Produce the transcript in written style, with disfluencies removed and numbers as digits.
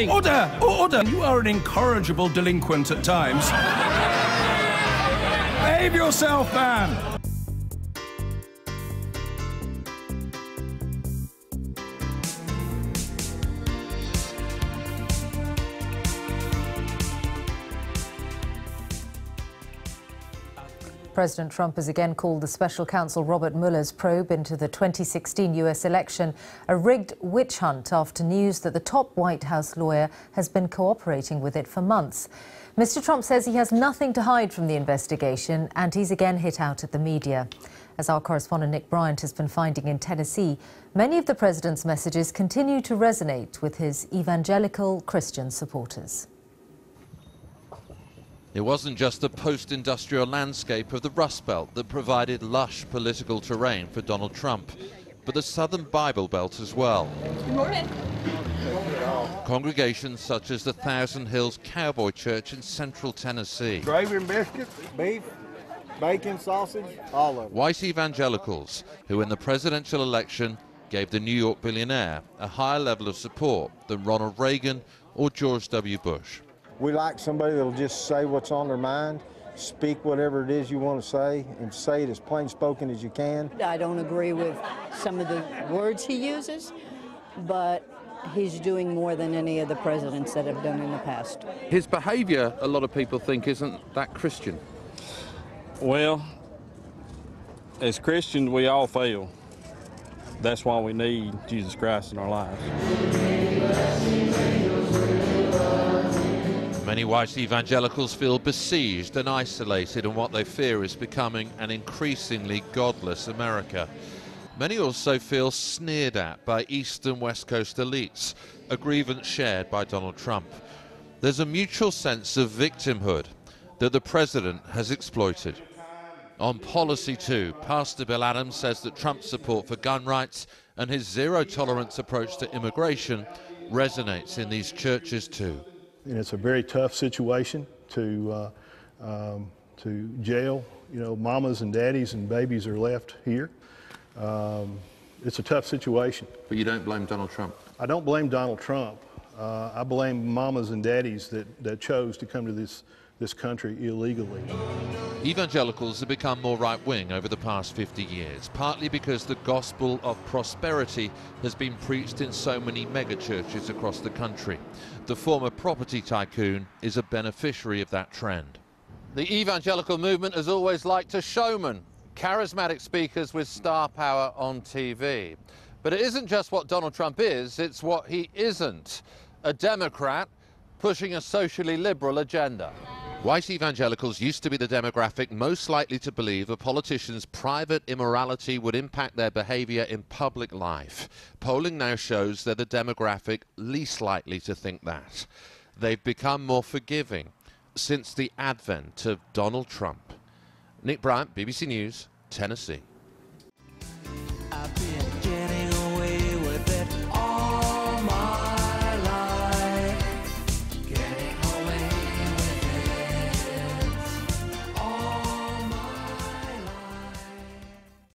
Order! Order! You are an incorrigible delinquent at times. Behave yourself, man! President Trump has again called the special counsel Robert Mueller's probe into the 2016 U.S. election a rigged witch hunt after news that the top White House lawyer has been cooperating with it for months. Mr. Trump says he has nothing to hide from the investigation, and he's again hit out at the media. As our correspondent Nick Bryant has been finding in Tennessee, many of the president's messages continue to resonate with his evangelical Christian supporters. It wasn't just the post-industrial landscape of the Rust Belt that provided lush political terrain for Donald Trump, but the Southern Bible Belt as well. Good morning. Congregations such as the Thousand Hills Cowboy Church in central Tennessee. Gravy and biscuits, beef, bacon, sausage, all of it. White evangelicals who in the presidential election gave the New York billionaire a higher level of support than Ronald Reagan or George W. Bush. We like somebody that'll just say what's on their mind, speak whatever it is you want to say, and say it as plain spoken as you can. I don't agree with some of the words he uses, but he's doing more than any of the presidents that have done in the past. His behavior, a lot of people think, isn't that Christian. Well, as Christians, we all fail. That's why we need Jesus Christ in our lives. Many white evangelicals feel besieged and isolated in what they fear is becoming an increasingly godless America. Many also feel sneered at by East and West Coast elites, a grievance shared by Donald Trump. There's a mutual sense of victimhood that the president has exploited. On policy too, Pastor Bill Adams says that Trump's support for gun rights and his zero-tolerance approach to immigration resonates in these churches too. And it's a very tough situation to jail. You know, mamas and daddies and babies are left here. It's a tough situation. But you don't blame Donald Trump? I don't blame Donald Trump. I blame mamas and daddies that chose to come to this country illegally. Evangelicals have become more right-wing over the past 50 years, partly because the gospel of prosperity has been preached in so many megachurches across the country. The former property tycoon is a beneficiary of that trend. The evangelical movement has always liked a showman, charismatic speakers with star power on TV. But it isn't just what Donald Trump is, it's what he isn't. A Democrat pushing a socially liberal agenda. White evangelicals used to be the demographic most likely to believe a politician's private immorality would impact their behavior in public life. Polling now shows they're the demographic least likely to think that. They've become more forgiving since the advent of Donald Trump. Nick Bryant, BBC News, Tennessee.